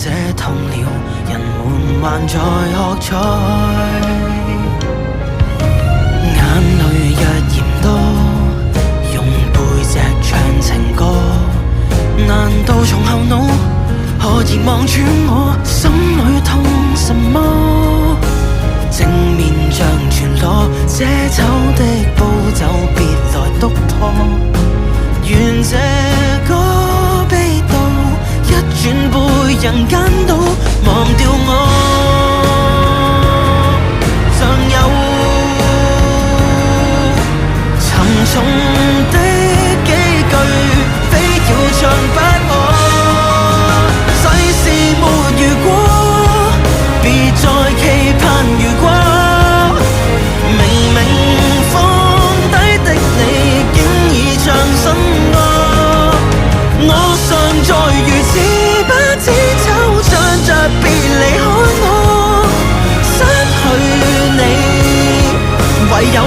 這痛了，人們還在喝彩。眼淚若嫌多，用背脊唱情歌。難道從後腦可以望穿我心裏痛什麼？正面像全裸，遮醜的步驟別來督破。願這個悲悼一轉背人間都忘掉我。像有沉重的幾句，非要唱不可。世事沒如果，別再期盼如果。明明放低的你，竟已唱新歌。我尚在如此不知醜，唱着別離開我，失去你，唯有